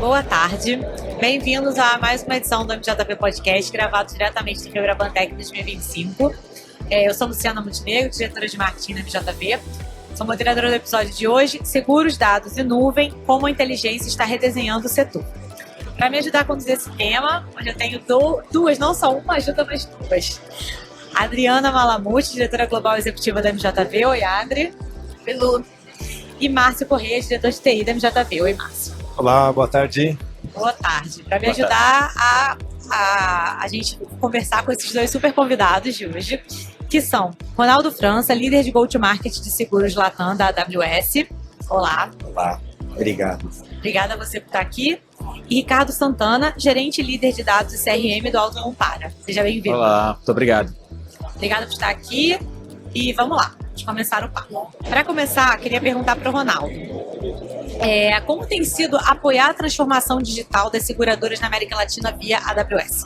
Boa tarde, bem-vindos a mais uma edição do MJP Podcast, gravado diretamente do Febrabantec 2025. Eu sou Luciana Montenegro, diretora de marketing da MJP. Sou moderadora do episódio de hoje, Seguros, Dados e Nuvem, como a inteligência está redesenhando o setor. Para me ajudar a conduzir esse tema, hoje eu tenho duas, não só uma ajuda, mas duas. Adriana Malamute, diretora global executiva da MJP. Oi, Adri. Oi, Lu. E Márcio Corrêa, diretor de TI da MJP. Oi, Márcio. Olá, boa tarde. Boa tarde. Para me ajudar a gente conversar com esses dois super convidados de hoje, que são Ronaldo França, líder de Go-to-Market de seguros Latam da AWS. Olá. Olá, obrigado. Obrigada a você por estar aqui. E Ricardo Santana, gerente e líder de dados e CRM do Auto Compara. Seja bem-vindo. Olá, muito obrigado. Obrigada por estar aqui e vamos lá, vamos começar o papo. Para começar, queria perguntar para o Ronaldo. Como tem sido apoiar a transformação digital das seguradoras na América Latina via AWS?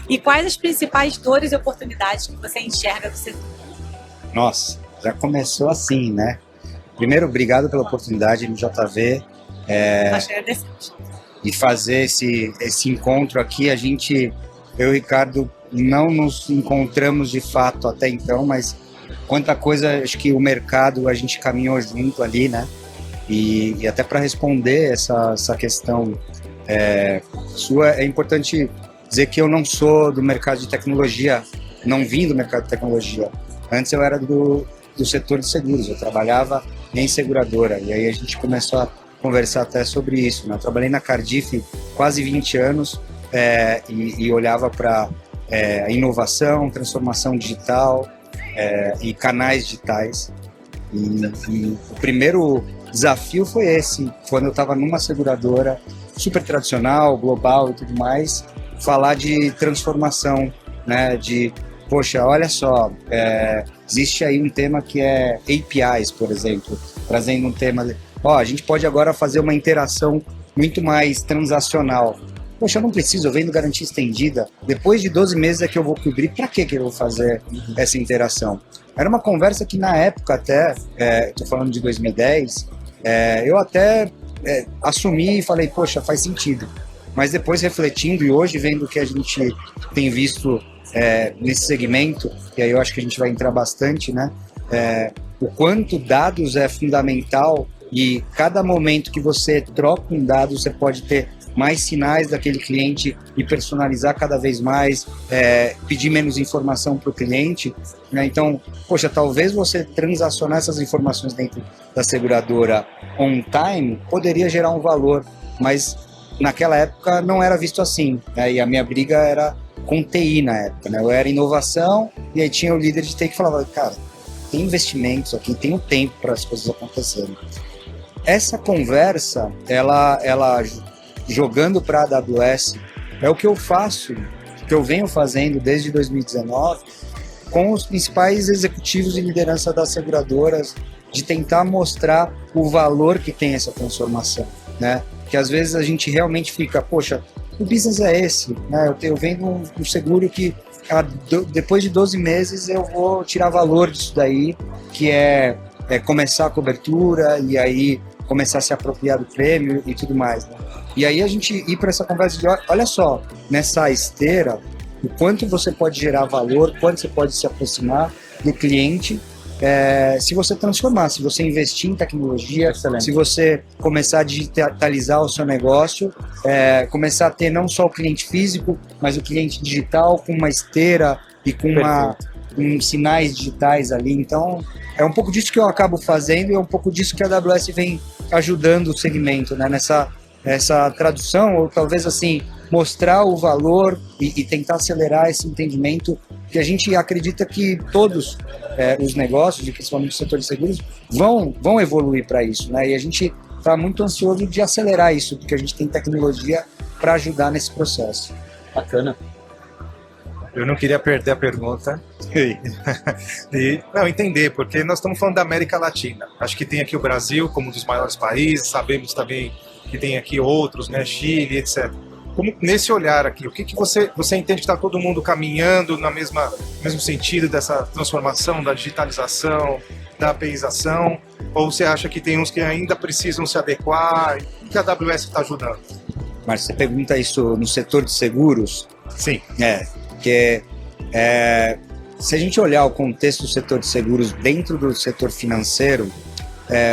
E quais as principais dores e oportunidades que você enxerga do setor? Nossa, já começou assim, né? Primeiro, obrigado pela oportunidade, MJV. Nós te agradecemos. E fazer esse encontro aqui. Eu e o Ricardo não nos encontramos de fato até então, mas quanta coisa, acho que o mercado, a gente caminhou junto ali, né? E até para responder essa questão sua, é importante dizer que eu não sou do mercado de tecnologia, não vim do mercado de tecnologia. Antes eu era do setor de seguros, eu trabalhava em seguradora, e aí a gente começou a conversar até sobre isso, né? Eu trabalhei na Cardiff quase 20 anos e olhava para inovação, transformação digital e canais digitais. E o primeiro desafio foi esse, quando eu estava numa seguradora super tradicional, global e tudo mais, falar de transformação, né? Poxa, olha só, existe aí um tema que é APIs, por exemplo, trazendo um tema, a gente pode agora fazer uma interação muito mais transacional. Poxa, eu não preciso, eu venho garantia estendida, depois de 12 meses é que eu vou cobrir, para que eu vou fazer essa interação? Era uma conversa que na época até, estou falando de 2010, eu até assumi e falei, poxa, faz sentido. Mas depois refletindo e hoje vendo o que a gente tem visto nesse segmento, e aí eu acho que a gente vai entrar bastante, né? O quanto dados é fundamental e cada momento que você troca um dado, você pode ter mais sinais daquele cliente e personalizar cada vez mais, pedir menos informação para o cliente, né? Então, poxa, talvez você transacionar essas informações dentro da seguradora on time poderia gerar um valor, mas naquela época não era visto assim, né? E a minha briga era com TI na época, né? Eu era inovação e aí tinha o líder de TI que falava, cara, tem investimentos aqui, tem um tempo para as coisas acontecerem. Essa conversa, ela jogando para a AWS, é o que eu faço, que eu venho fazendo desde 2019, com os principais executivos e liderança das seguradoras, de tentar mostrar o valor que tem essa transformação, né? Que às vezes a gente realmente fica, poxa, o business é esse, né? Eu vendo um seguro que depois de 12 meses eu vou tirar valor disso daí, que é começar a cobertura e aí começar a se apropriar do prêmio e tudo mais, né? E aí a gente ir para essa conversa de, olha só, nessa esteira, o quanto você pode gerar valor, quanto você pode se aproximar do cliente, se você transformar, se você investir em tecnologia, excelente. Se você começar a digitalizar o seu negócio, começar a ter não só o cliente físico, mas o cliente digital com uma esteira e com sinais digitais ali. Então, é um pouco disso que eu acabo fazendo e é um pouco disso que a AWS vem ajudando o segmento, né? Essa tradução, ou talvez assim, mostrar o valor e tentar acelerar esse entendimento que a gente acredita que todos os negócios, e principalmente o setor de seguros, vão evoluir para isso, né? E a gente está muito ansioso de acelerar isso, porque a gente tem tecnologia para ajudar nesse processo. Bacana. Eu não queria perder a pergunta. Entender, porque nós estamos falando da América Latina. Acho que tem aqui o Brasil como um dos maiores países, sabemos também que tem aqui outros, né, Chile, etc. Como, nesse olhar aqui, o que você entende que está todo mundo caminhando no mesmo sentido dessa transformação, da digitalização, da APIização? Ou você acha que tem uns que ainda precisam se adequar? O que a AWS está ajudando? Mas você pergunta isso no setor de seguros? Sim. Porque se a gente olhar o contexto do setor de seguros dentro do setor financeiro,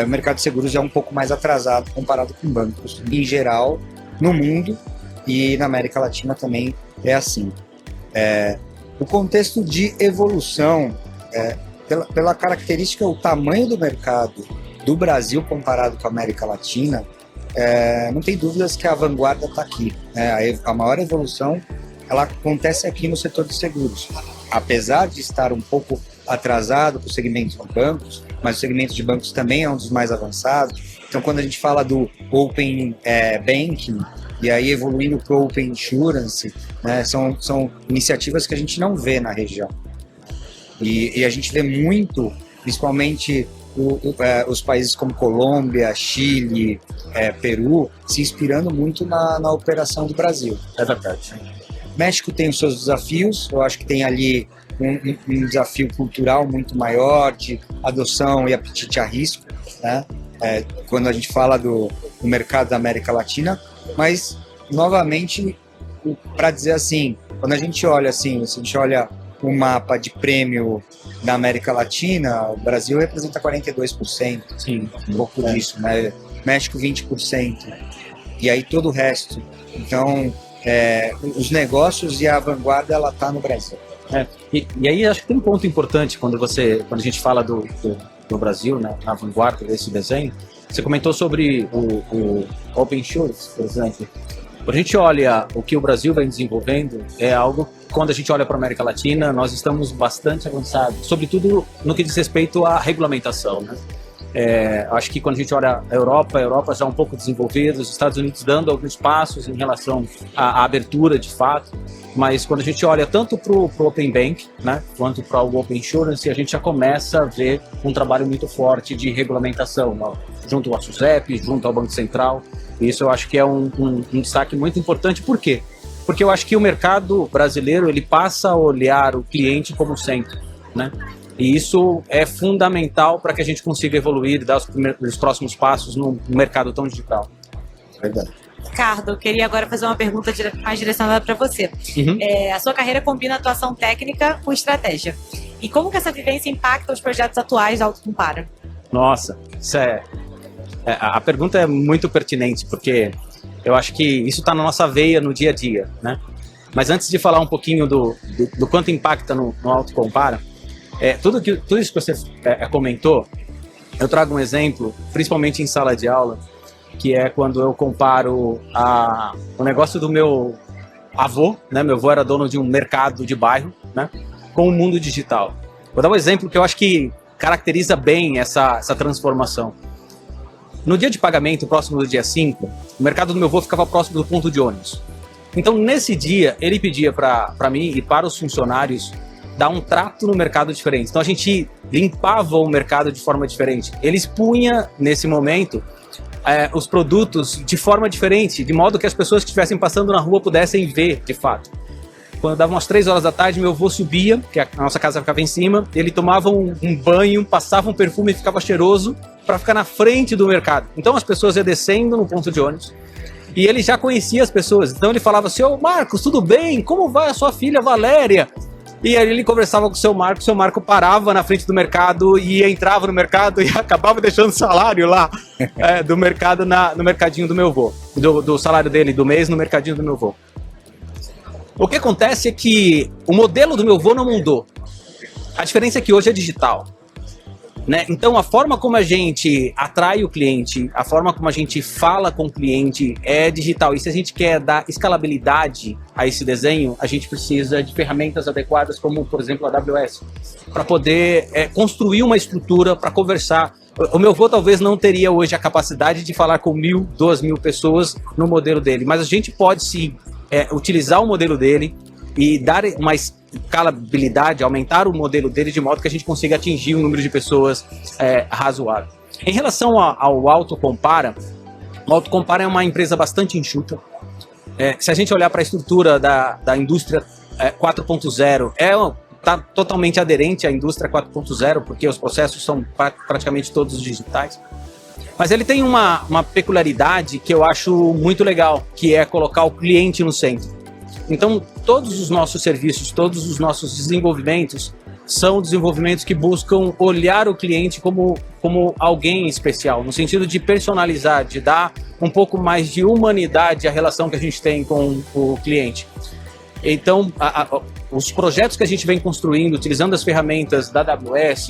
o mercado de seguros é um pouco mais atrasado comparado com bancos. Em geral, no mundo e na América Latina também é assim. O contexto de evolução, pela característica, o tamanho do mercado do Brasil comparado com a América Latina, não tem dúvidas que a vanguarda está aqui. A maior evolução ela acontece aqui no setor de seguros. Apesar de estar um pouco atrasado com o segmento de bancos, mas o segmento de bancos também é um dos mais avançados. Então, quando a gente fala do Open Banking, e aí evoluindo para o Open Insurance, né, são iniciativas que a gente não vê na região. E a gente vê muito, principalmente os países como Colômbia, Chile, Peru, se inspirando muito na operação do Brasil. É verdade. México tem os seus desafios, eu acho que tem ali um desafio cultural muito maior de adoção e apetite a risco, né? Quando a gente fala do mercado da América Latina, mas, novamente, para dizer assim, quando a gente olha assim, se a gente olha o mapa de prêmio da América Latina, o Brasil representa 42%, Sim. um pouco disso, né? México 20%, e aí todo o resto. Então, os negócios e a vanguarda, ela está no Brasil. E aí acho que tem um ponto importante quando a gente fala do Brasil, né, na vanguarda desse desenho. Você comentou sobre o Open Insurance, por exemplo. Quando a gente olha o que o Brasil vem desenvolvendo, é algo, quando a gente olha para a América Latina, nós estamos bastante avançados, sobretudo no que diz respeito à regulamentação, né? Acho que quando a gente olha a Europa já é um pouco desenvolvida, os Estados Unidos dando alguns passos em relação à abertura de fato, mas quando a gente olha tanto para o Open Bank, né, quanto para o Open Insurance, a gente já começa a ver um trabalho muito forte de regulamentação, junto ao SUSEP, junto ao Banco Central. Isso eu acho que é um destaque muito importante. Por quê? Porque eu acho que o mercado brasileiro ele passa a olhar o cliente como centro, né? E isso é fundamental para que a gente consiga evoluir e dar os próximos passos no mercado tão digital. Verdade. Ricardo, eu queria agora fazer uma pergunta mais direcionada para você. Uhum. A sua carreira combina atuação técnica com estratégia. E como que essa vivência impacta os projetos atuais da Autocompara? Nossa, isso a pergunta é muito pertinente, porque eu acho que isso está na nossa veia no dia a dia, né? Mas antes de falar um pouquinho do quanto impacta no Autocompara, tudo isso que você comentou, eu trago um exemplo, principalmente em sala de aula, que é quando eu comparo o negócio do meu avô, né? Meu avô era dono de um mercado de bairro, né? Com o mundo digital. Vou dar um exemplo que eu acho que caracteriza bem essa transformação. No dia de pagamento, próximo do dia 5, o mercado do meu avô ficava próximo do ponto de ônibus. Então, nesse dia, ele pedia para mim e para os funcionários dar um trato no mercado diferente. Então, a gente limpava o mercado de forma diferente. Ele expunha, nesse momento, os produtos de forma diferente, de modo que as pessoas que estivessem passando na rua pudessem ver, de fato. Quando dava umas 3 horas da tarde, meu avô subia, porque a nossa casa ficava em cima, ele tomava um banho, passava um perfume e ficava cheiroso para ficar na frente do mercado. Então as pessoas iam descendo no ponto de ônibus e ele já conhecia as pessoas. Então ele falava: "Seu Marcos, tudo bem? Como vai a sua filha Valéria?" E aí ele conversava com o seu Marco parava na frente do mercado e entrava no mercado e acabava deixando o salário lá do mercado no mercadinho do meu avô, do salário dele do mês no mercadinho do meu avô. O que acontece é que o modelo do meu avô não mudou. A diferença é que hoje é digital, né? Então a forma como a gente atrai o cliente, a forma como a gente fala com o cliente é digital. E se a gente quer dar escalabilidade a esse desenho, a gente precisa de ferramentas adequadas, como por exemplo a AWS, para poder construir uma estrutura para conversar. O meu avô talvez não teria hoje a capacidade de falar com 1.000, 2.000 pessoas no modelo dele, mas a gente pode sim utilizar o modelo dele e dar uma escalabilidade, aumentar o modelo dele de modo que a gente consiga atingir um número de pessoas razoável. Em relação ao Autocompara, o Autocompara é uma empresa bastante enxuta. Se a gente olhar para a estrutura da indústria 4.0, está totalmente aderente à indústria 4.0, porque os processos são praticamente todos digitais. Mas ele tem uma peculiaridade que eu acho muito legal, que é colocar o cliente no centro. Então, todos os nossos serviços, todos os nossos desenvolvimentos são desenvolvimentos que buscam olhar o cliente como alguém especial, no sentido de personalizar, de dar um pouco mais de humanidade à relação que a gente tem com o cliente. Então, os projetos que a gente vem construindo, utilizando as ferramentas da AWS,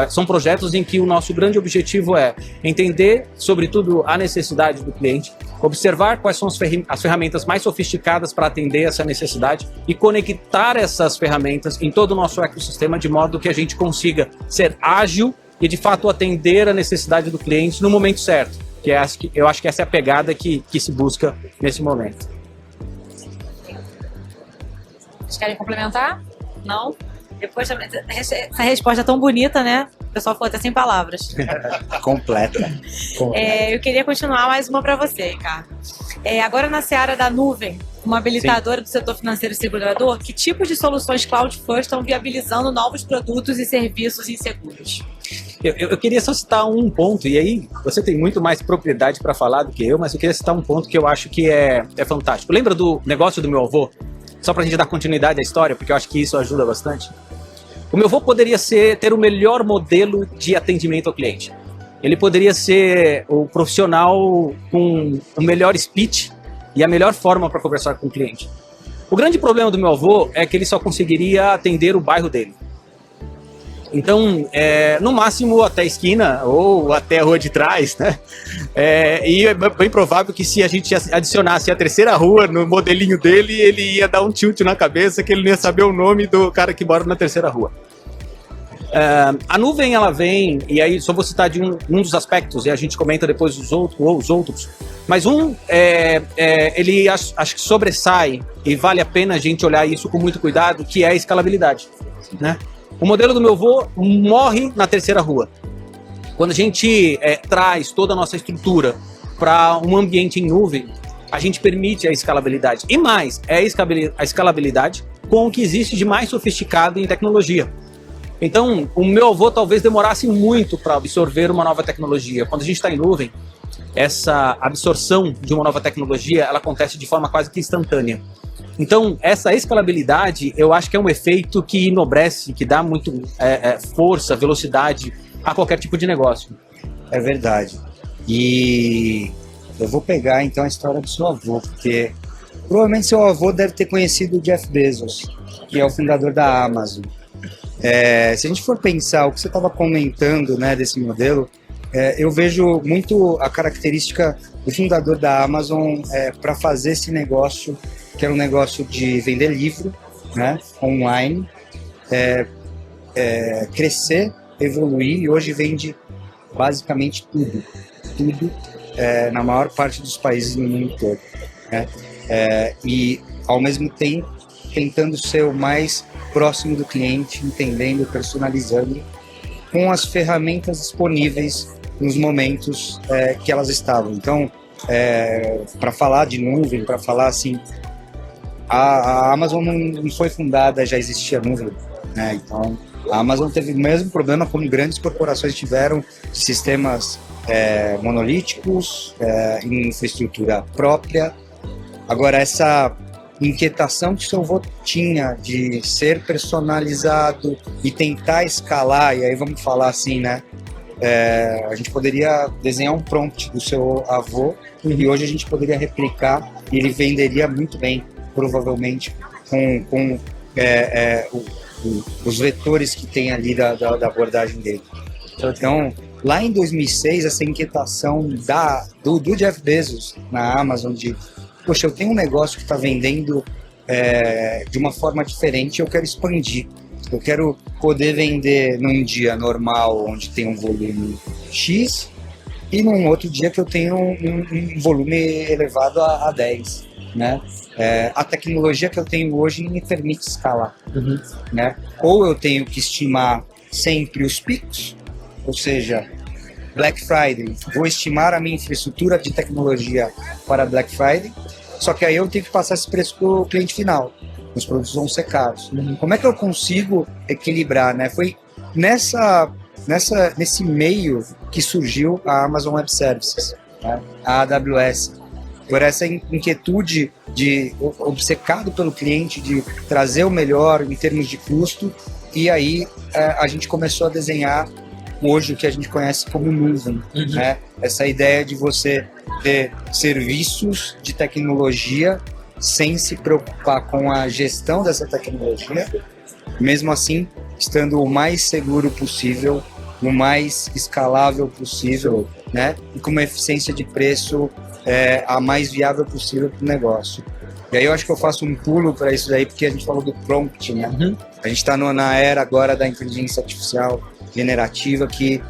são projetos em que o nosso grande objetivo é entender, sobretudo, a necessidade do cliente, observar quais são as ferramentas mais sofisticadas para atender essa necessidade e conectar essas ferramentas em todo o nosso ecossistema de modo que a gente consiga ser ágil e, de fato, atender a necessidade do cliente no momento certo, que eu acho que essa é a pegada que se busca nesse momento. Vocês querem complementar? Não? Depois, essa resposta é tão bonita, né? O pessoal ficou até sem palavras. Completa. Eu queria continuar mais uma para você, Ricardo. Agora na seara da nuvem, uma habilitadora do setor financeiro e segurador, que tipos de soluções cloud first estão viabilizando novos produtos e serviços inseguros? Eu queria só citar um ponto, e aí você tem muito mais propriedade para falar do que eu, mas eu queria citar um ponto que eu acho que é fantástico. Lembra do negócio do meu avô? Só para a gente dar continuidade à história, porque eu acho que isso ajuda bastante. O meu avô poderia ter o melhor modelo de atendimento ao cliente. Ele poderia ser o profissional com o melhor speech e a melhor forma para conversar com o cliente. O grande problema do meu avô é que ele só conseguiria atender o bairro dele. Então, no máximo até a esquina ou até a rua de trás, né? E é bem provável que se a gente adicionasse a terceira rua no modelinho dele, ele ia dar um tilt na cabeça que ele não ia saber o nome do cara que mora na terceira rua. A nuvem, ela vem, e aí só vou citar de um dos aspectos, e a gente comenta depois os outros, mas ele acho que sobressai, e vale a pena a gente olhar isso com muito cuidado, que é a escalabilidade, né? O modelo do meu avô morre na terceira rua. Quando a gente traz toda a nossa estrutura para um ambiente em nuvem, a gente permite a escalabilidade. E mais, a escalabilidade com o que existe de mais sofisticado em tecnologia. Então, o meu avô talvez demorasse muito para absorver uma nova tecnologia. Quando a gente está em nuvem, essa absorção de uma nova tecnologia, ela acontece de forma quase que instantânea. Então, essa escalabilidade, eu acho que é um efeito que enobrece, que dá muito força, velocidade a qualquer tipo de negócio. É verdade. E eu vou pegar, então, a história do seu avô, porque provavelmente seu avô deve ter conhecido o Jeff Bezos, que é o fundador da Amazon. Se a gente for pensar o que você estava comentando, né, desse modelo, eu vejo muito a característica do fundador da Amazon para fazer esse negócio, que era um negócio de vender livro, né, online, crescer, evoluir, e hoje vende basicamente tudo na maior parte dos países no mundo todo, né? E ao mesmo tempo tentando ser o mais próximo do cliente, entendendo, personalizando com as ferramentas disponíveis nos momentos que elas estavam. Então, para falar de nuvem, para falar assim, a Amazon não foi fundada, já existia nuvem, né? Então, a Amazon teve o mesmo problema como grandes corporações tiveram, de sistemas monolíticos, em infraestrutura própria. Agora, essa inquietação que seu avô tinha de ser personalizado e tentar escalar, e aí vamos falar assim, né? A gente poderia desenhar um prompt do seu avô e hoje a gente poderia replicar e ele venderia muito bem, provavelmente, com os vetores que tem ali da abordagem dele. Então, lá em 2006, essa inquietação do Jeff Bezos na Amazon de, poxa, eu tenho um negócio que está vendendo de uma forma diferente, eu quero expandir. Eu quero poder vender num dia normal, onde tem um volume X, e num outro dia que eu tenho um volume elevado a 10, né? A tecnologia que eu tenho hoje me permite escalar, né? Ou eu tenho que estimar sempre os picos, ou seja, Black Friday, vou estimar a minha infraestrutura de tecnologia para Black Friday, só que aí eu tenho que passar esse preço para o cliente final. Os produtos vão ser caros. Como é que eu consigo equilibrar, né? Foi nessa nesse meio que surgiu a Amazon Web Services, né? A AWS, por essa inquietude de obcecado pelo cliente, de trazer o melhor em termos de custo, e aí a gente começou a desenhar hoje o que a gente conhece como nuvem, né? Essa ideia de você ter serviços de tecnologia sem se preocupar com a gestão dessa tecnologia, mesmo assim estando o mais seguro possível, o mais escalável possível, né? E com uma eficiência de preço a mais viável possível para o negócio. E aí eu acho que eu faço um pulo para isso daí, porque a gente falou do prompt, né? A gente está na era agora da inteligência artificial generativa, que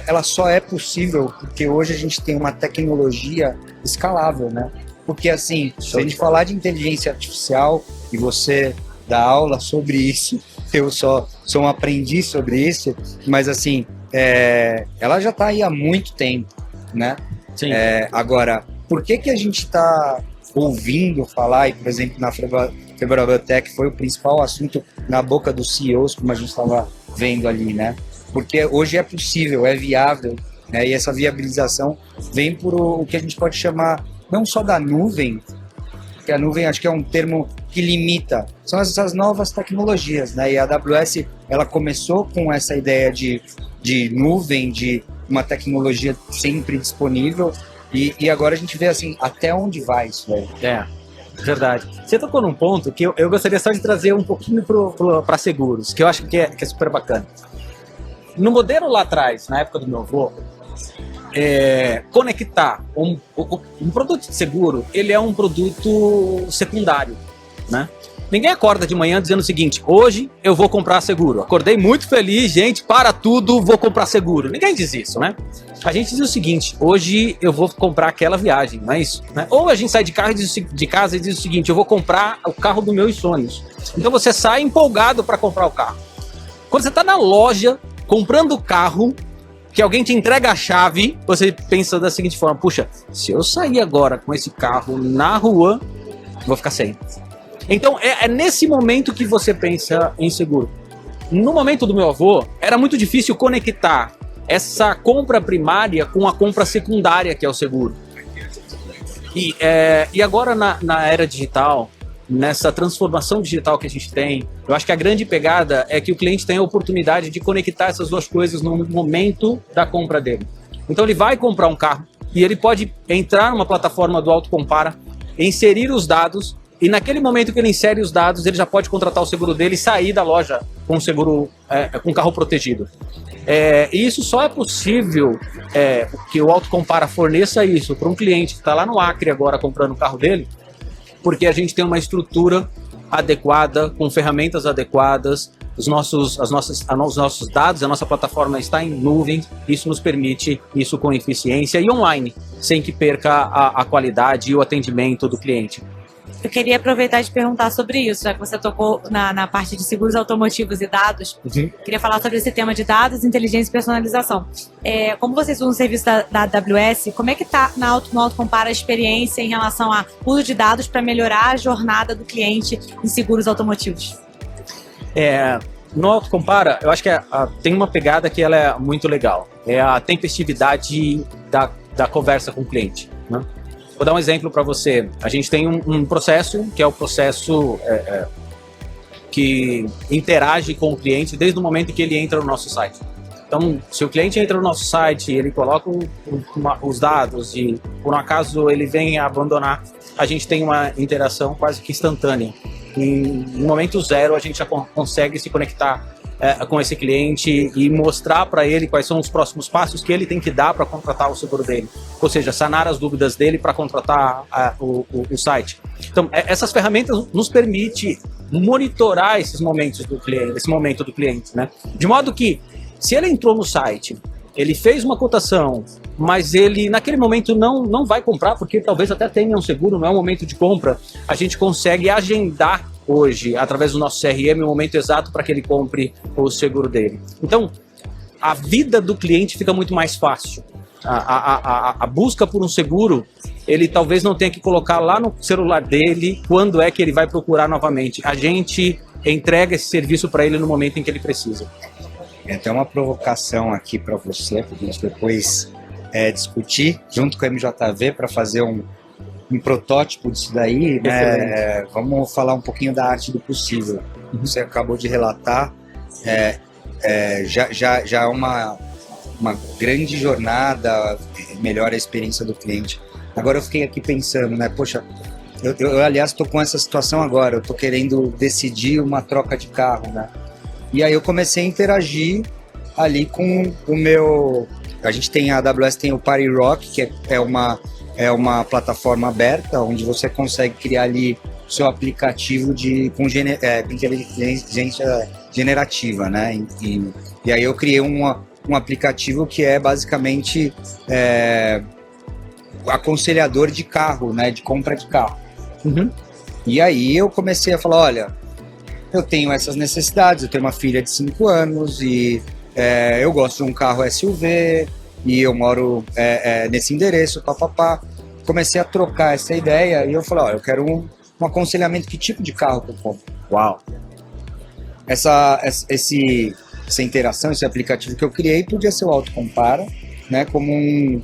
ela só é possível porque hoje a gente tem uma tecnologia escalável, né? Porque assim, se a gente falar de inteligência artificial e você dá aula sobre isso, eu só sou um aprendiz sobre isso, mas assim, ela já está aí há muito tempo, né? Sim. Agora, por que a gente está ouvindo falar, e por exemplo, na Favorable Tech foi o principal assunto na boca dos CEOs, como a gente estava vendo ali, né? Porque hoje é possível, é viável, né? E essa viabilização vem por o que a gente pode chamar não só da nuvem, porque a nuvem acho que é um termo que limita, são essas novas tecnologias, né? E a AWS, ela começou com essa ideia de nuvem, de uma tecnologia sempre disponível, e agora a gente vê assim, até onde vai isso, velho? Verdade. Você tocou num ponto que eu gostaria só de trazer um pouquinho para seguros, que eu acho que é super bacana. No modelo lá atrás, na época do meu avô, conectar um produto de seguro, ele é um produto secundário, né? Ninguém acorda de manhã dizendo o seguinte: hoje eu vou comprar seguro. Acordei muito feliz, gente, para tudo, vou comprar seguro. Ninguém diz isso, né? A gente diz o seguinte: hoje eu vou comprar aquela viagem, não é isso? Né? Ou a gente sai de casa e diz o seguinte: eu vou comprar o carro dos meus sonhos. Então você sai empolgado para comprar o carro. Quando você está na loja comprando o carro, que alguém te entrega a chave, você pensa da seguinte forma: puxa, se eu sair agora com esse carro na rua, vou ficar sem. Então é nesse momento que você pensa em seguro. No momento do meu avô, era muito difícil conectar essa compra primária com a compra secundária, que é o seguro. E agora na era digital, nessa transformação digital que a gente tem, eu acho que a grande pegada é que o cliente tem a oportunidade de conectar essas duas coisas no momento da compra dele. Então ele vai comprar um carro e ele pode entrar numa plataforma do Autocompara, inserir os dados, e naquele momento que ele insere os dados, ele já pode contratar o seguro dele e sair da loja com o seguro, com o carro protegido. E isso só é possível que o Autocompara forneça isso para um cliente que está lá no Acre agora comprando o carro dele, porque a gente tem uma estrutura adequada, com ferramentas adequadas, os nossos dados, a nossa plataforma está em nuvem, isso nos permite isso com eficiência e online, sem que perca a qualidade e o atendimento do cliente. Eu queria aproveitar e te perguntar sobre isso, já que você tocou na parte de seguros automotivos e dados. Queria falar sobre esse tema de dados, inteligência e personalização. Como vocês usam o serviço da AWS, como é que está no Autocompara a experiência em relação ao uso de dados para melhorar a jornada do cliente em seguros automotivos? No Autocompara, eu acho que tem uma pegada que ela é muito legal. É a tempestividade da conversa com o cliente, né? Vou dar um exemplo para você. A gente tem um processo, que é o processo que interage com o cliente desde o momento que ele entra no nosso site. Então, se o cliente entra no nosso site, ele coloca os dados e, por um acaso, ele vem a abandonar, a gente tem uma interação quase que instantânea. No momento zero, a gente já consegue se conectar com esse cliente e mostrar para ele quais são os próximos passos que ele tem que dar para contratar o seguro dele. Ou seja, sanar as dúvidas dele para contratar o site. Então, essas ferramentas nos permitem monitorar esses momentos do cliente, esse momento do cliente, né? De modo que, se ele entrou no site, ele fez uma cotação, mas ele naquele momento não vai comprar, porque talvez até tenha um seguro, não é o momento de compra, a gente consegue agendar hoje, através do nosso CRM, o momento exato para que ele compre o seguro dele. Então, a vida do cliente fica muito mais fácil. A busca por um seguro, ele talvez não tenha que colocar lá no celular dele quando é que ele vai procurar novamente. A gente entrega esse serviço para ele no momento em que ele precisa. Tem até uma provocação aqui para você, para a gente depois discutir junto com a MJV para fazer um protótipo disso daí, né? Vamos falar um pouquinho da arte do possível. Você acabou de relatar, já é uma grande jornada, melhora a experiência do cliente. Agora eu fiquei aqui pensando, né? Poxa, eu aliás estou com essa situação agora, eu estou querendo decidir uma troca de carro, né? E aí eu comecei a interagir ali com o meu... A gente tem, a AWS tem o Party Rock, que é uma plataforma aberta, onde você consegue criar ali o seu aplicativo com inteligência generativa, né? E aí eu criei um aplicativo que é basicamente aconselhador de carro, né? De compra de carro. Uhum. E aí eu comecei a falar, olha, eu tenho essas necessidades, eu tenho uma filha de 5 anos e eu gosto de um carro SUV e eu moro nesse endereço, papapá. Comecei a trocar essa ideia e eu falei, olha, eu quero um aconselhamento, que tipo de carro que eu compro? Uau! Essa interação, esse aplicativo que eu criei podia ser o Autocompara, né, como um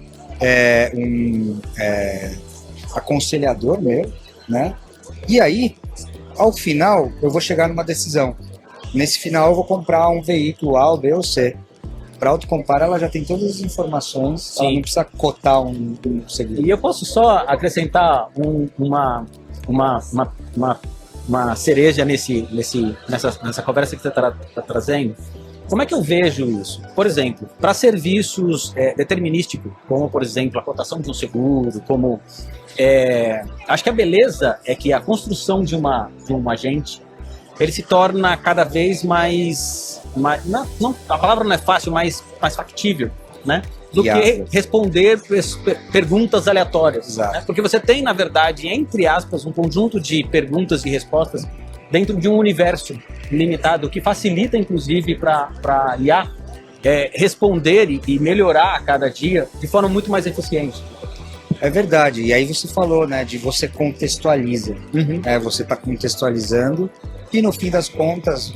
aconselhador meu, né? E aí, ao final, eu vou chegar numa decisão. Nesse final, eu vou comprar um veículo A, B ou C. Para Autocompara, ela já tem todas as informações, Sim. Ela não precisa cotar um seguro. E eu posso só acrescentar uma cereja nessa conversa que você está trazendo. Como é que eu vejo isso? Por exemplo, para serviços determinísticos, como, por exemplo, a cotação de um seguro, como... acho que a beleza é que a construção de um agente, ele se torna cada vez mais não, a palavra não é fácil, mais factível, né? Do que responder perguntas aleatórias. Né? Porque você tem, na verdade, entre aspas, um conjunto de perguntas e respostas dentro de um universo limitado, que facilita, inclusive, para IA responder e melhorar a cada dia de forma muito mais eficiente. É verdade, e aí você falou, né, de você contextualiza. Uhum. Você está contextualizando e, no fim das contas,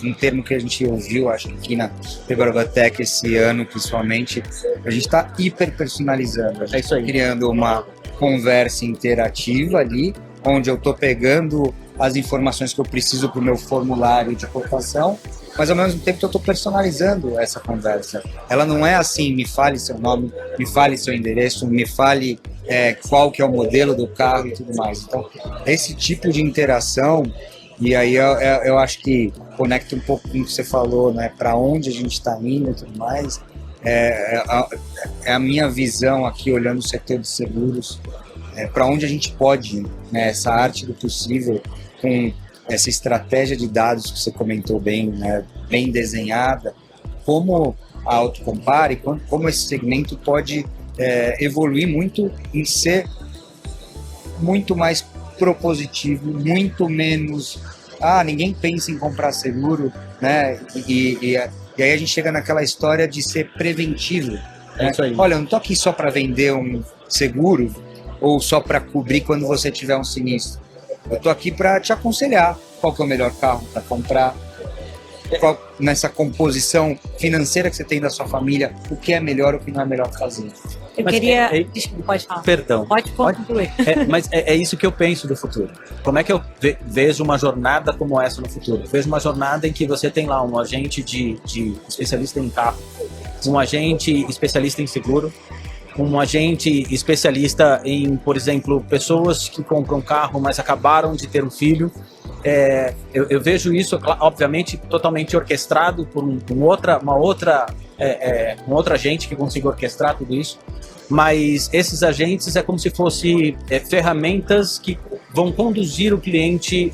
um termo que a gente ouviu, acho que aqui na Pegarovatec esse ano, principalmente, a gente está hiperpersonalizando. A gente isso aí. Criando uma conversa interativa ali, onde eu estou pegando as informações que eu preciso para o meu formulário de cotação, mas ao mesmo tempo eu estou personalizando essa conversa. Ela não é assim, me fale seu nome, me fale seu endereço, me fale qual que é o modelo do carro e tudo mais. Então, esse tipo de interação, e aí eu acho que conecta um pouco com o que você falou, né, para onde a gente está indo e tudo mais, é a minha visão aqui, olhando o setor de seguros, para onde a gente pode ir, né, essa arte do possível, com essa estratégia de dados que você comentou bem, né, bem desenhada, como a Autocompara e como esse segmento pode evoluir muito em ser muito mais propositivo, muito menos, ninguém pensa em comprar seguro, né, e aí a gente chega naquela história de ser preventivo. Né? Isso aí. Olha, eu não tô aqui só para vender um seguro ou só para cobrir quando você tiver um sinistro. Eu tô aqui para te aconselhar qual que é o melhor carro para comprar, nessa composição financeira que você tem da sua família, o que é melhor, o que não é melhor fazer. Eu queria... Desculpa, pode falar. Perdão. Pode concluir. Mas é isso que eu penso do futuro. Como é que eu vejo uma jornada como essa no futuro? Eu vejo uma jornada em que você tem lá um agente de especialista em carro, um agente especialista em seguro, um agente especialista em, por exemplo, pessoas que compram carro, mas acabaram de ter um filho. Eu vejo isso, obviamente, totalmente orquestrado por um outro agente que consiga orquestrar tudo isso. Mas esses agentes é como se fossem ferramentas que vão conduzir o cliente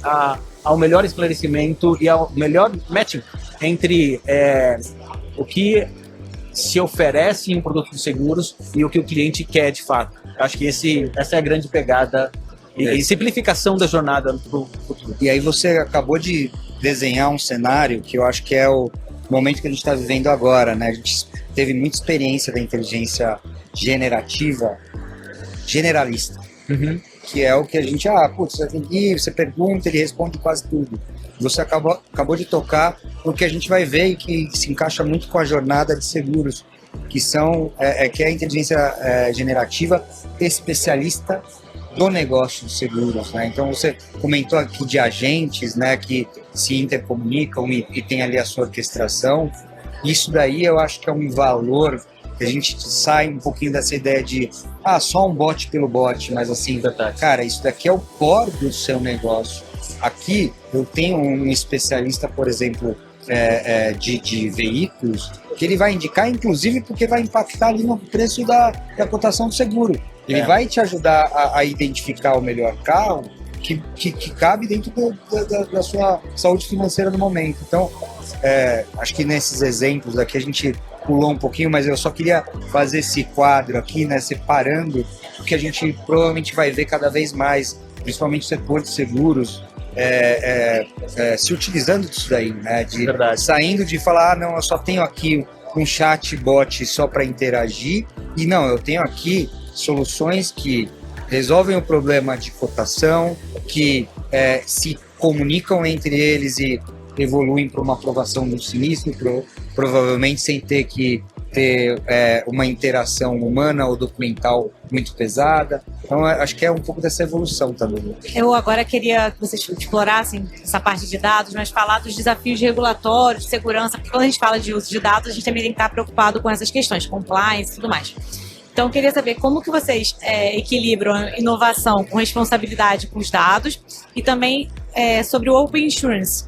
ao melhor esclarecimento e ao melhor matching entre o que se oferece em um produto de seguros e o que o cliente quer de fato. Acho que essa é a grande pegada e simplificação da jornada do futuro. E aí você acabou de desenhar um cenário que eu acho que é o momento que a gente está vivendo agora, né? A gente teve muita experiência da inteligência generativa generalista, que é o que a gente, você pergunta, ele responde quase tudo. você acabou de tocar no que a gente vai ver e que se encaixa muito com a jornada de seguros, que que é a inteligência generativa especialista do negócio de seguros, né? Então você comentou aqui de agentes, né, que se intercomunicam e tem ali a sua orquestração. Isso daí eu acho que é um valor que a gente sai um pouquinho dessa ideia de só um bot pelo bot, mas assim, cara, isso daqui é o core do seu negócio. Aqui eu tenho um especialista, por exemplo, de veículos, que ele vai indicar, inclusive, porque vai impactar ali no preço da cotação do seguro. Ele vai te ajudar a identificar o melhor carro que cabe dentro da sua saúde financeira no momento. Então, acho que nesses exemplos aqui a gente pulou um pouquinho, mas eu só queria fazer esse quadro aqui, né, separando o que a gente provavelmente vai ver cada vez mais, principalmente o setor de seguros, se utilizando disso daí, né, saindo de falar, não, eu só tenho aqui um chatbot só para interagir, e não, eu tenho aqui soluções que resolvem o problema de cotação, que se comunicam entre eles e evoluem para uma aprovação do sinistro, provavelmente sem ter que ter uma interação humana ou documental muito pesada. Então, acho que é um pouco dessa evolução também. Eu agora queria que vocês explorassem essa parte de dados, mas falar dos desafios regulatórios, de segurança, porque quando a gente fala de uso de dados, a gente também tem que estar preocupado com essas questões, compliance e tudo mais. Então, eu queria saber como que vocês equilibram a inovação com responsabilidade com os dados e também sobre o Open Insurance.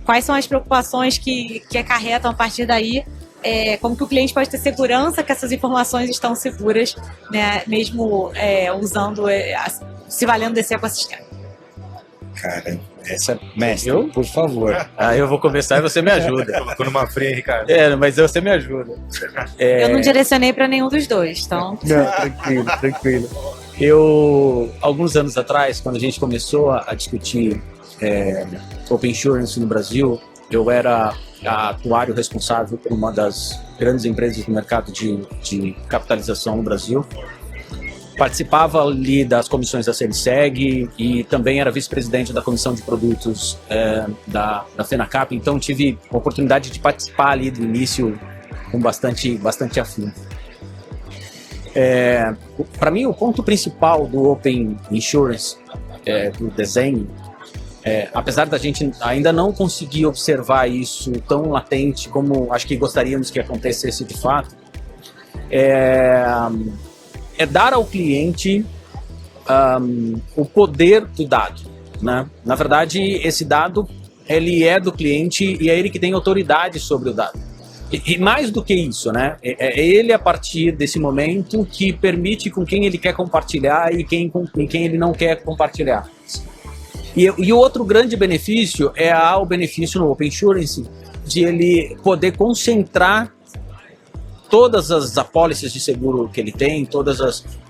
Quais são as preocupações que acarretam a partir daí? Como que o cliente pode ter segurança que essas informações estão seguras, né, mesmo se valendo desse ecossistema? Cara, mestre, por favor. Eu vou começar e você me ajuda. Colocou numa fria, Ricardo. Mas você me ajuda. Eu não direcionei para nenhum dos dois, então... Não, tranquilo. Alguns anos atrás, quando a gente começou a discutir Open Insurance no Brasil, eu era atuário responsável por uma das grandes empresas do mercado de capitalização no Brasil. Participava ali das comissões da CNSEG e também era vice-presidente da comissão de produtos da FENACAP, então tive a oportunidade de participar ali do início com bastante afinco. Para mim, o ponto principal do Open Insurance, do desenho, apesar da gente ainda não conseguir observar isso tão latente como acho que gostaríamos que acontecesse de fato, é dar ao cliente o poder do dado, né? Na verdade, esse dado ele é do cliente e é ele que tem autoridade sobre o dado. E mais do que isso, né? É ele, a partir desse momento, que permite com quem ele quer compartilhar e com quem ele não quer compartilhar. E o outro grande benefício o benefício no Open Insurance de ele poder concentrar todas as apólices de seguro que ele tem,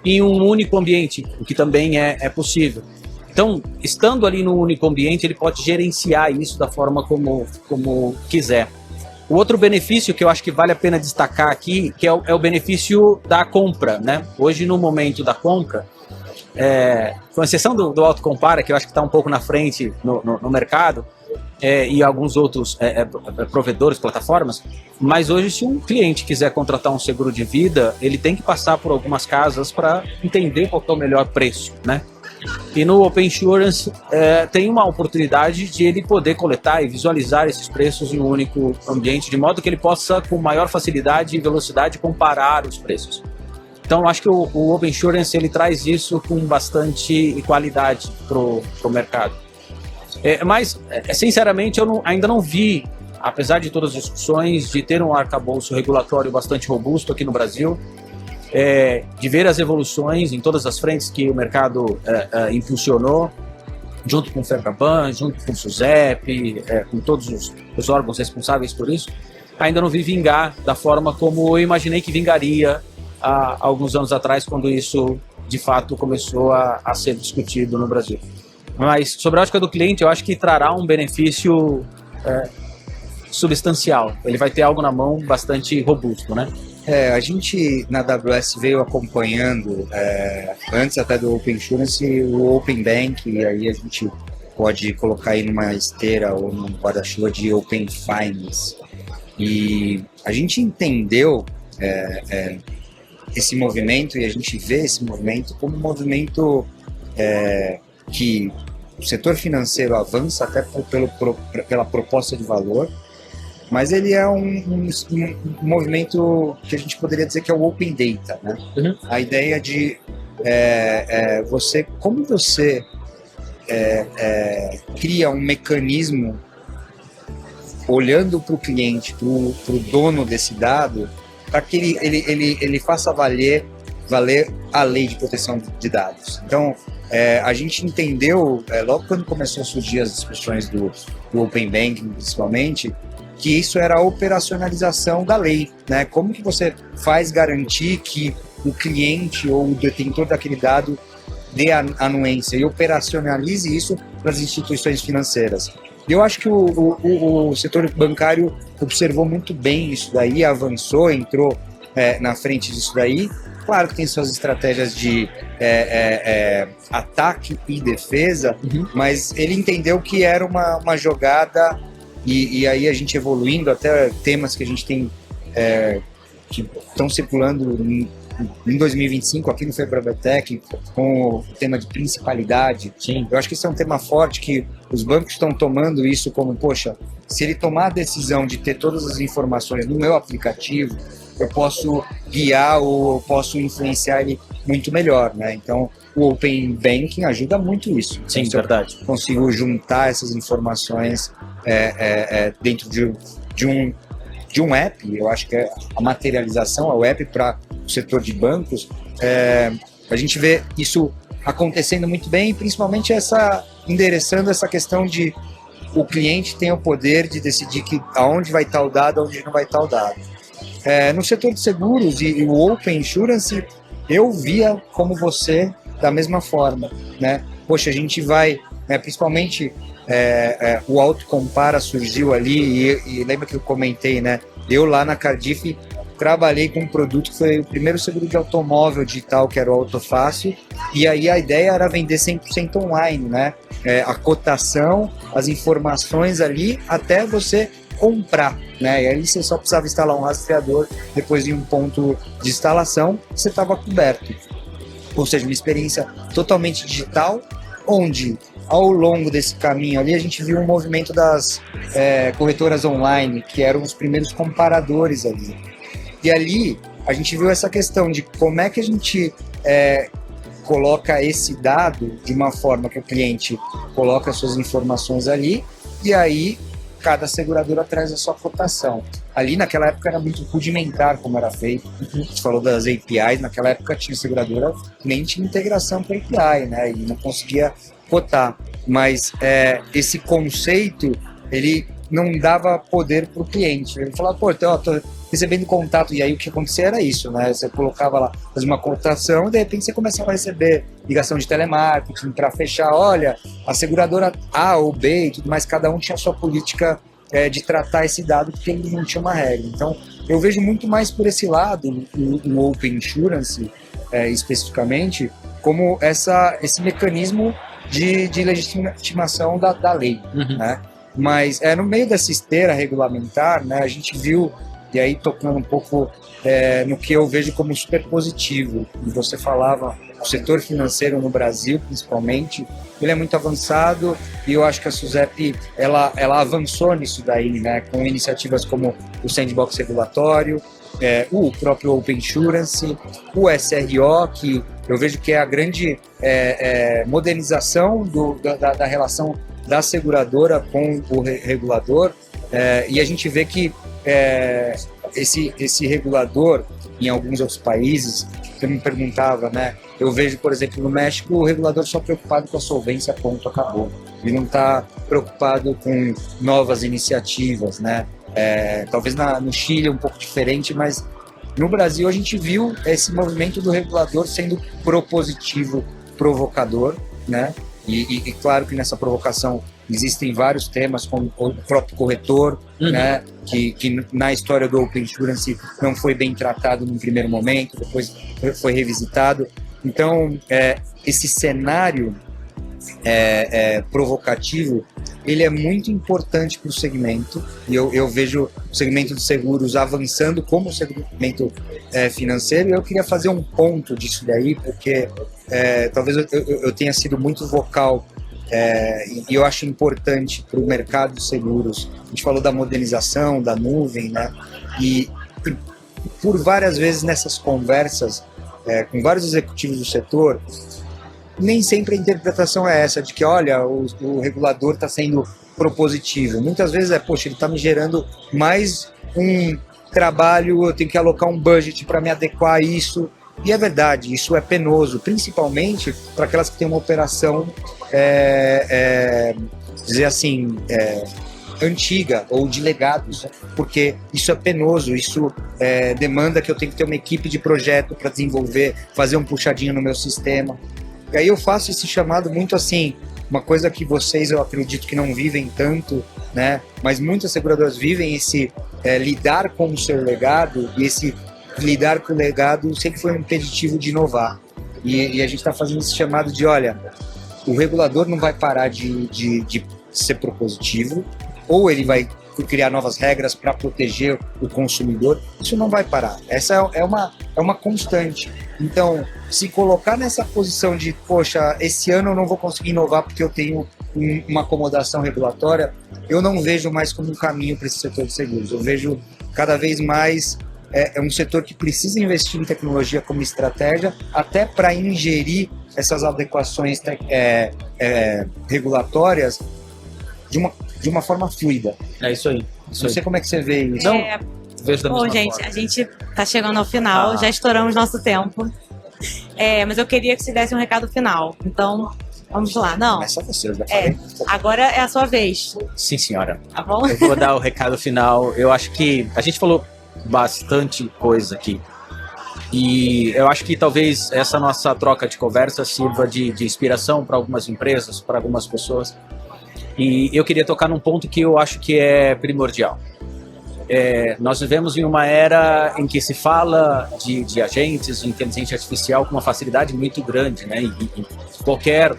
em um único ambiente, o que também é possível. Então, estando ali no único ambiente, ele pode gerenciar isso da forma como quiser. O outro benefício que eu acho que vale a pena destacar aqui, que é o benefício da compra, né? Hoje, no momento da compra, com exceção do Autocompara, que eu acho que está um pouco na frente no mercado, e alguns outros provedores, plataformas, mas hoje se um cliente quiser contratar um seguro de vida, ele tem que passar por algumas casas para entender qual é o melhor preço, né? E no Open Insurance tem uma oportunidade de ele poder coletar e visualizar esses preços em um único ambiente, de modo que ele possa com maior facilidade e velocidade comparar os preços. Então acho que o Open Insurance ele traz isso com bastante qualidade para o mercado. Mas, sinceramente, eu ainda não vi, apesar de todas as discussões, de ter um arcabouço regulatório bastante robusto aqui no Brasil, de ver as evoluções em todas as frentes que o mercado impulsionou, junto com o FEBRABAN, junto com o SUSEP, com todos os órgãos responsáveis por isso, ainda não vi vingar da forma como eu imaginei que vingaria há alguns anos atrás, quando isso, de fato, começou a ser discutido no Brasil. Mas sobre a ótica do cliente, eu acho que trará um benefício substancial. Ele vai ter algo na mão bastante robusto, né? A gente na AWS veio acompanhando, antes até do Open Insurance, o Open Bank, e aí a gente pode colocar aí numa esteira ou num guarda-chuva de Open Finance. E a gente entendeu esse movimento, e a gente vê esse movimento como um movimento que o setor financeiro avança até pela proposta de valor, mas ele é um movimento que a gente poderia dizer que é o Open Data, né? Uhum. A ideia de como você cria um mecanismo olhando para o cliente, para o dono desse dado, para que ele faça valer a lei de proteção de dados. Então, a gente entendeu, logo quando começou a surgir as discussões do Open Banking, principalmente, que isso era a operacionalização da lei, né? Como que você faz garantir que o cliente ou o detentor daquele dado dê a anuência e operacionalize isso para as instituições financeiras. Eu acho que o setor bancário observou muito bem isso daí, avançou, entrou na frente disso daí. Claro que tem suas estratégias de ataque e defesa, mas ele entendeu que era uma jogada, e aí a gente evoluindo até temas que a gente tem que estão circulando em 2025 aqui no Febrabatec, com o tema de principalidade. Sim. Eu acho que isso é um tema forte, que os bancos estão tomando isso como, poxa, se ele tomar a decisão de ter todas as informações no meu aplicativo, eu posso guiar ou eu posso influenciar ele muito melhor, né? Então, o Open Banking ajuda muito isso. Sim, então, verdade. eu consigo juntar essas informações dentro de um app. Eu acho que a materialização, o app para o setor de bancos, a gente vê isso acontecendo muito bem, principalmente endereçando essa questão de o cliente tem o poder de decidir aonde vai estar o dado, aonde não vai estar o dado. No setor de seguros e o Open Insurance, eu via como você da mesma forma, né? Poxa, a gente vai, principalmente o Autocompara surgiu ali, e lembra que eu comentei, né? Eu lá na Cardiff trabalhei com um produto que foi o primeiro seguro de automóvel digital, que era o Autofácil, e aí a ideia era vender 100% online, né? A cotação, as informações ali, até você comprar, né? E aí você só precisava instalar um rastreador, depois de um ponto de instalação, você estava coberto. Ou seja, uma experiência totalmente digital, onde ao longo desse caminho ali a gente viu um movimento das corretoras online, que eram os primeiros comparadores ali. E ali a gente viu essa questão de como é que a gente coloca esse dado de uma forma que o cliente coloca suas informações ali, e aí cada seguradora traz a sua cotação. Ali naquela época era muito rudimentar como era feito. A gente falou das APIs, naquela época tinha seguradora que nem tinha integração com a API, né? E não conseguia cotar. Mas esse conceito, ele não dava poder para o cliente. Ele falava, pô, então, tô recebendo contato, e aí o que acontecia era isso, né? Você colocava lá, fazia uma cotação, e de repente você começava a receber ligação de telemarketing para fechar, olha, a seguradora A ou B e tudo mais, cada um tinha a sua política de tratar esse dado, porque ele não tinha uma regra. Então, eu vejo muito mais por esse lado, o Open Insurance, especificamente, como esse mecanismo de legitimação da lei, né? Mas no meio dessa esteira regulamentar, né, a gente viu, e aí tocando um pouco no que eu vejo como super positivo, e você falava, o setor financeiro no Brasil, principalmente, ele é muito avançado, e eu acho que a SUSEP, ela avançou nisso daí, né, com iniciativas como o Sandbox Regulatório, o próprio Open Insurance, o SRO, que eu vejo que é a grande modernização da relação da seguradora com o regulador, e a gente vê que esse regulador, em alguns outros países, eu me perguntava, né? Eu vejo, por exemplo, no México, o regulador só preocupado com a solvência, ponto, acabou. Ele não está preocupado com novas iniciativas, né? Talvez no Chile um pouco diferente, mas no Brasil a gente viu esse movimento do regulador sendo propositivo, provocador, né? E claro que nessa provocação existem vários temas, como o próprio corretor, né, que na história do Open Insurance não foi bem tratado no primeiro momento, depois foi revisitado. Então, esse cenário provocativo, ele é muito importante para o segmento, e eu vejo o segmento de seguros avançando como o segmento financeiro, e eu queria fazer um ponto disso daí, porque talvez eu tenha sido muito vocal, e eu acho importante para o mercado de seguros. A gente falou da modernização, da nuvem, né? E por várias vezes nessas conversas com vários executivos do setor, nem sempre a interpretação é essa, de que, olha, o regulador está sendo propositivo. Muitas vezes poxa, ele está me gerando mais um trabalho, eu tenho que alocar um budget para me adequar a isso. E é verdade, isso é penoso, principalmente para aquelas que têm uma operação, dizer assim, antiga ou de legados, porque isso é penoso, isso demanda que eu tenho que ter uma equipe de projeto para desenvolver, fazer um puxadinho no meu sistema. E aí eu faço esse chamado muito assim, uma coisa que vocês, eu acredito que não vivem tanto, né? Mas muitas seguradoras vivem esse lidar com o seu legado, e esse lidar com o legado sempre foi um impeditivo de inovar. E a gente está fazendo esse chamado de, olha, o regulador não vai parar de ser propositivo, ou ele vai criar novas regras para proteger o consumidor, isso não vai parar. Essa é uma constante. Então, se colocar nessa posição de, poxa, esse ano eu não vou conseguir inovar porque eu tenho uma acomodação regulatória, eu não vejo mais como um caminho para esse setor de seguros. Eu vejo cada vez mais um setor que precisa investir em tecnologia como estratégia, até para ingerir essas adequações regulatórias de uma forma fluida. É isso aí. Não sei como é que você vê isso. Não, vejo da mesma Bom, gente, forma. a gente tá chegando ao final, já estouramos nosso tempo. Mas eu queria que você desse um recado final. Então, vamos lá. Não, Começa você, eu já falei. agora é a sua vez, Sim, senhora. tá bom? Eu vou dar o recado final. Eu acho que a gente falou bastante coisa aqui. E eu acho que talvez essa nossa troca de conversa sirva de inspiração para algumas empresas, para algumas pessoas. E eu queria tocar num ponto que eu acho que é primordial. Nós vivemos em uma era em que se fala de agentes de inteligência artificial com uma facilidade muito grande, né? E qualquer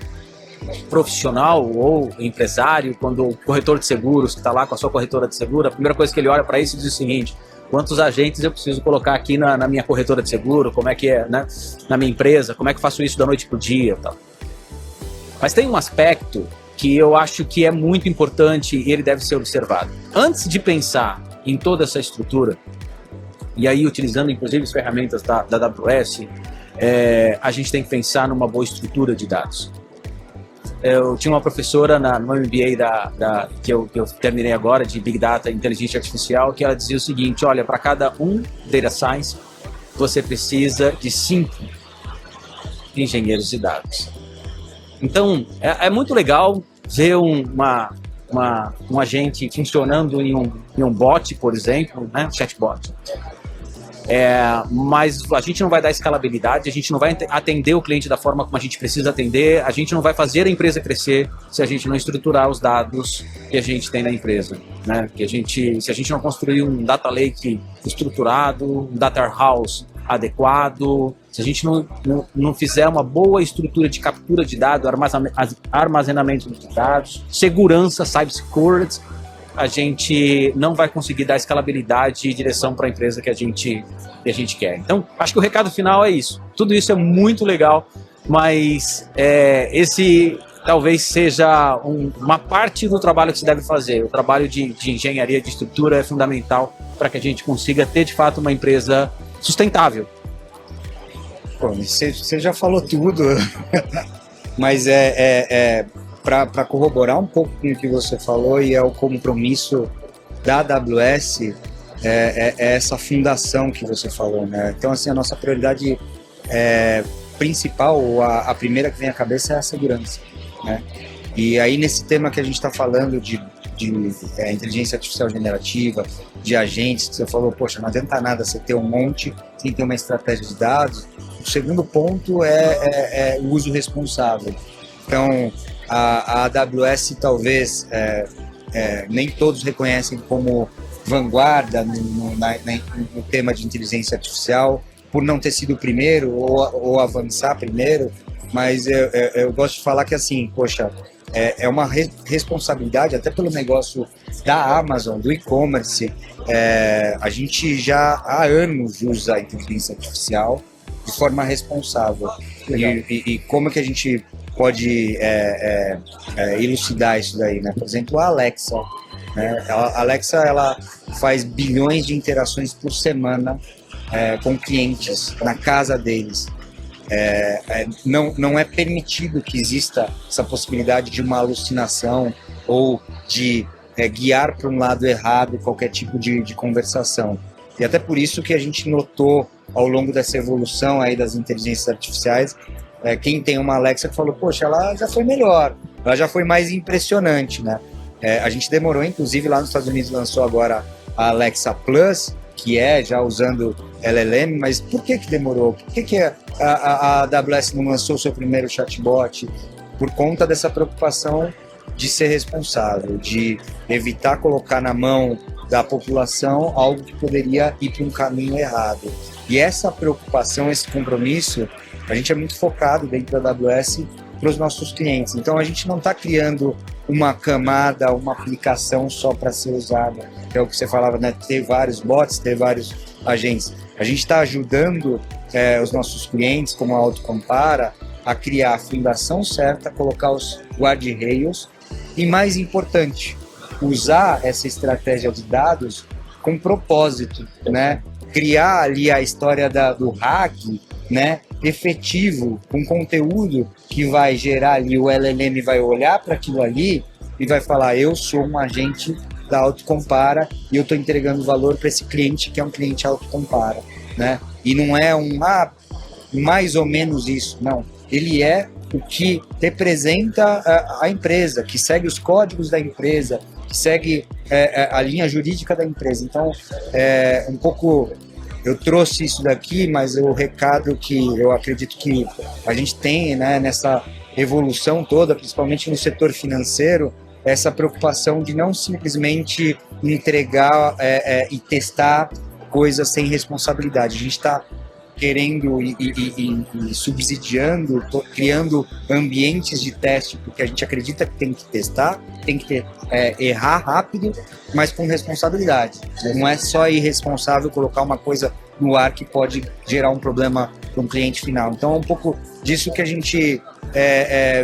profissional ou empresário, quando o corretor de seguros que está lá com a sua corretora de seguro, a primeira coisa que ele olha para isso diz o seguinte: quantos agentes eu preciso colocar aqui na minha corretora de seguro, como é que é, né? Na minha empresa, como é que eu faço isso da noite para o dia e tal. Mas tem um aspecto que eu acho que é muito importante e ele deve ser observado. Antes de pensar em toda essa estrutura, e aí utilizando inclusive as ferramentas da AWS, a gente tem que pensar numa boa estrutura de dados. Eu tinha uma professora no MBA que eu terminei agora, de Big Data e Inteligência Artificial, que ela dizia o seguinte: olha, para cada um Data Science, você precisa de 5 engenheiros de dados. Então, é muito legal ver um agente funcionando em um bot, por exemplo, né? Chatbot. Mas a gente não vai dar escalabilidade, a gente não vai atender o cliente da forma como a gente precisa atender, a gente não vai fazer a empresa crescer se a gente não estruturar os dados que a gente tem na empresa, né? Se a gente não construir um data lake estruturado, um data warehouse adequado, se a gente não fizer uma boa estrutura de captura de dados, armazenamento de dados, segurança, cybersecurity, a gente não vai conseguir dar escalabilidade e direção para a empresa que a gente quer. Então, acho que o recado final é isso. Tudo isso é muito legal, mas esse talvez seja uma parte do trabalho que se deve fazer. O trabalho de engenharia de estrutura é fundamental para que a gente consiga ter, de fato, uma empresa sustentável. Pô, você já falou tudo, mas para corroborar um pouco com o que você falou, e é o compromisso da AWS, é essa fundação que você falou, né? Então, assim, a nossa prioridade principal, ou a primeira que vem à cabeça, é a segurança, né? E aí, nesse tema que a gente está falando de inteligência artificial generativa, de agentes, que você falou, poxa, não adianta nada você ter um monte sem ter uma estratégia de dados. O segundo ponto é o uso responsável. Então, a AWS talvez nem todos reconhecem como vanguarda no tema de inteligência artificial, por não ter sido o primeiro ou avançar primeiro, mas eu gosto de falar que assim, poxa, é uma responsabilidade, até pelo negócio da Amazon, do e-commerce. A gente já há anos usa a inteligência artificial de forma responsável. E como que a gente pode elucidar isso daí, né? Por exemplo, a Alexa. Né? A Alexa, ela faz bilhões de interações por semana com clientes na casa deles. Não é permitido que exista essa possibilidade de uma alucinação ou de guiar para um lado errado qualquer tipo de conversação. E até por isso que a gente notou ao longo dessa evolução aí das inteligências artificiais, quem tem uma Alexa que falou, poxa, ela já foi melhor, ela já foi mais impressionante, né? A gente demorou, inclusive lá nos Estados Unidos lançou agora a Alexa Plus, que já usando LLM, mas por que demorou? Por que a AWS não lançou o seu primeiro chatbot? Por conta dessa preocupação de ser responsável, de evitar colocar na mão da população algo que poderia ir para um caminho errado. E essa preocupação, esse compromisso, a gente é muito focado dentro da AWS para os nossos clientes. Então a gente não está criando uma camada, uma aplicação só para ser usada, que é o que você falava, né? Ter vários bots, ter vários agentes. A gente está ajudando os nossos clientes, como a Autocompara, a criar a fundação certa, colocar os guardrails e, mais importante, usar essa estratégia de dados com propósito, né? Criar ali a história do hack, né? Efetivo, com conteúdo que vai gerar ali, o LLM vai olhar para aquilo ali e vai falar, eu sou um agente da Autocompara e eu estou entregando valor para esse cliente que é um cliente Autocompara, né? E não é mais ou menos isso, não. Ele é o que representa a empresa, que segue os códigos da empresa, que segue a linha jurídica da empresa. Então, um pouco... Eu trouxe isso daqui, mas o recado que eu acredito que a gente tem, né, nessa evolução toda, principalmente no setor financeiro, essa preocupação de não simplesmente entregar e testar coisas sem responsabilidade. A gente está querendo e subsidiando, criando ambientes de teste, porque a gente acredita que tem que testar, tem que errar rápido, mas com responsabilidade. Não é só irresponsável colocar uma coisa no ar que pode gerar um problema para um cliente final. Então é um pouco disso que a gente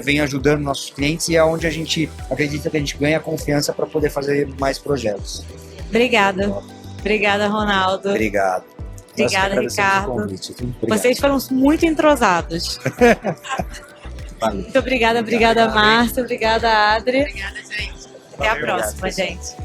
vem ajudando nossos clientes e é onde a gente acredita que a gente ganha confiança para poder fazer mais projetos. Obrigada, Ronaldo. Obrigado. Obrigada, Ricardo. Vocês foram muito entrosados. Muito obrigada, Márcia, obrigada, Adri. Obrigada, gente. Até a próxima, gente.